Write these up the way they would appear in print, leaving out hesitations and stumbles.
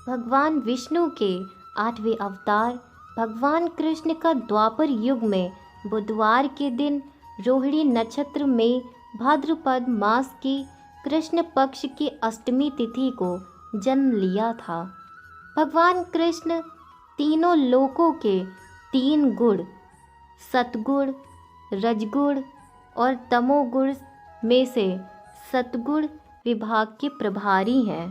भगवान विष्णु के 8वें अवतार भगवान कृष्ण का द्वापर युग में बुधवार के दिन रोहिणी नक्षत्र में भाद्रपद मास की कृष्ण पक्ष की अष्टमी तिथि को जन्म लिया था। भगवान कृष्ण तीनों लोकों के 3 गुण सतगुण, रजगुण और तमोगुण में से सतगुण विभाग के प्रभारी हैं।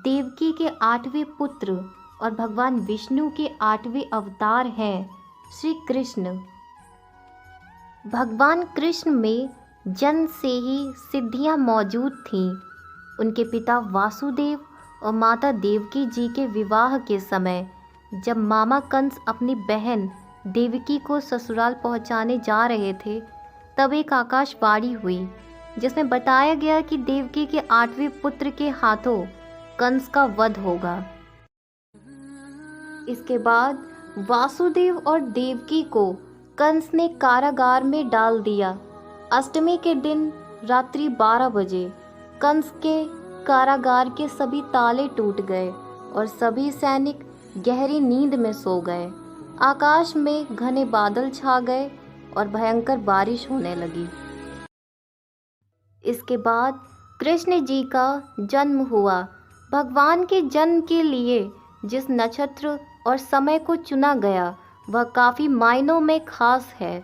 देवकी के 8वें पुत्र और भगवान विष्णु के 8वें अवतार हैं श्री कृष्ण। भगवान कृष्ण में जन्म से ही सिद्धियां मौजूद थीं। उनके पिता वासुदेव और माता देवकी जी के विवाह के समय जब मामा कंस अपनी बहन देवकी को ससुराल पहुंचाने जा रहे थे, तब एक आकाशवाणी हुई जिसमें बताया गया कि देवकी के 8वें पुत्र के हाथों कंस का वध होगा। इसके बाद वासुदेव और देवकी को कंस ने कारागार में डाल दिया। अष्टमी के दिन रात्रि 12 बजे कंस के कारागार के सभी ताले टूट गए और सभी सैनिक गहरी नींद में सो गए। आकाश में घने बादल छा गए और भयंकर बारिश होने लगी। इसके बाद कृष्ण जी का जन्म हुआ। भगवान के जन्म के लिए जिस नक्षत्र और समय को चुना गया वह काफ़ी मायनों में खास है।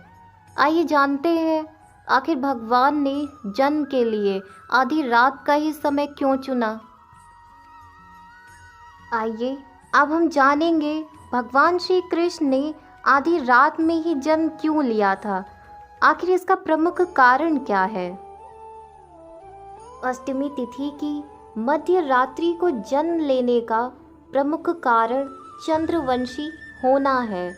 आइए जानते हैं आखिर भगवान ने जन्म के लिए आधी रात का ही समय क्यों चुना। आइए अब हम जानेंगे भगवान श्री कृष्ण ने आधी रात में ही जन्म क्यों लिया था। आखिर इसका प्रमुख कारण क्या है। अष्टमी तिथि की मध्य रात्रि को जन्म लेने का प्रमुख कारण चंद्रवंशी होना है।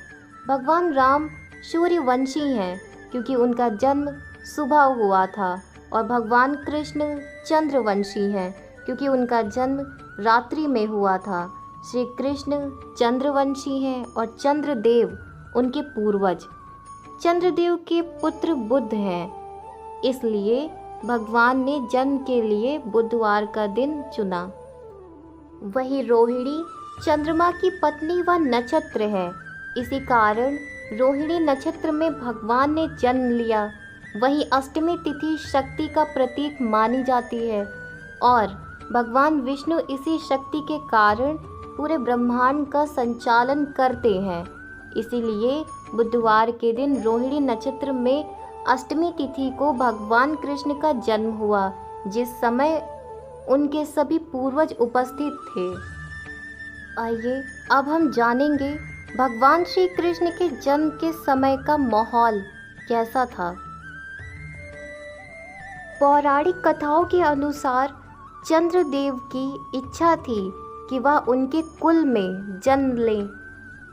भगवान राम सूर्यवंशी हैं क्योंकि उनका जन्म सुबह हुआ था और भगवान कृष्ण चंद्रवंशी हैं क्योंकि उनका जन्म रात्रि में हुआ था। श्री कृष्ण चंद्रवंशी हैं और चंद्रदेव उनके पूर्वज चंद्रदेव के पुत्र बुध हैं। इसलिए भगवान ने जन्म के लिए बुधवार का दिन चुना। वही रोहिणी चंद्रमा की पत्नी व नक्षत्र है। इसी कारण रोहिणी नक्षत्र में भगवान ने जन्म लिया। वहीं अष्टमी तिथि शक्ति का प्रतीक मानी जाती है और भगवान विष्णु इसी शक्ति के कारण पूरे ब्रह्मांड का संचालन करते हैं। इसीलिए बुधवार के दिन रोहिणी नक्षत्र में अष्टमी तिथि को भगवान कृष्ण का जन्म हुआ, जिस समय उनके सभी पूर्वज उपस्थित थे। आइए अब हम जानेंगे भगवान श्री कृष्ण के जन्म के समय का माहौल कैसा था। पौराणिक कथाओं के अनुसार चंद्रदेव की इच्छा थी कि वह उनके कुल में जन्म लें,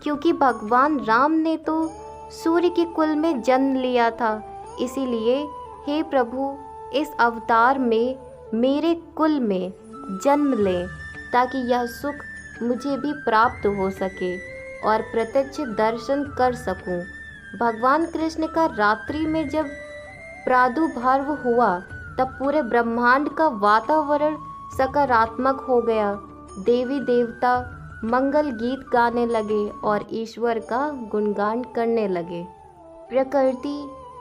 क्योंकि भगवान राम ने तो सूर्य के कुल में जन्म लिया था। इसीलिए हे प्रभु, इस अवतार में मेरे कुल में जन्म लें ताकि यह सुख मुझे भी प्राप्त हो सके और प्रत्यक्ष दर्शन कर सकूं। भगवान कृष्ण का रात्रि में जब प्रादुर्भाव हुआ तब पूरे ब्रह्मांड का वातावरण सकारात्मक हो गया। देवी देवता मंगल गीत गाने लगे और ईश्वर का गुणगान करने लगे। प्रकृति,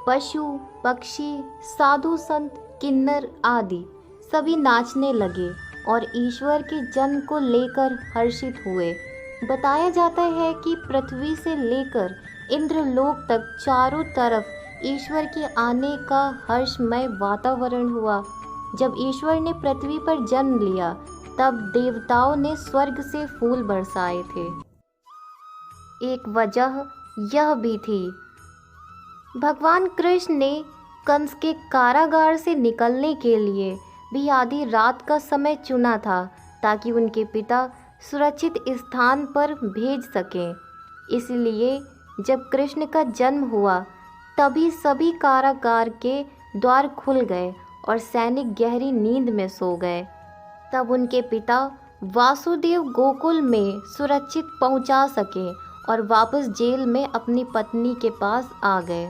पशु, पक्षी, साधु संत, किन्नर आदि सभी नाचने लगे और ईश्वर के जन्म को लेकर हर्षित हुए। बताया जाता है कि पृथ्वी से लेकर इंद्रलोक तक चारों तरफ ईश्वर के आने का हर्षमय वातावरण हुआ। जब ईश्वर ने पृथ्वी पर जन्म लिया तब देवताओं ने स्वर्ग से फूल बरसाए थे। एक वजह यह भी थी, भगवान कृष्ण ने कंस के कारागार से निकलने के लिए भी आधी रात का समय चुना था ताकि उनके पिता सुरक्षित स्थान पर भेज सकें। इसलिए जब कृष्ण का जन्म हुआ तभी सभी कारागार के द्वार खुल गए और सैनिक गहरी नींद में सो गए। तब उनके पिता वासुदेव गोकुल में सुरक्षित पहुंचा सके और वापस जेल में अपनी पत्नी के पास आ गए।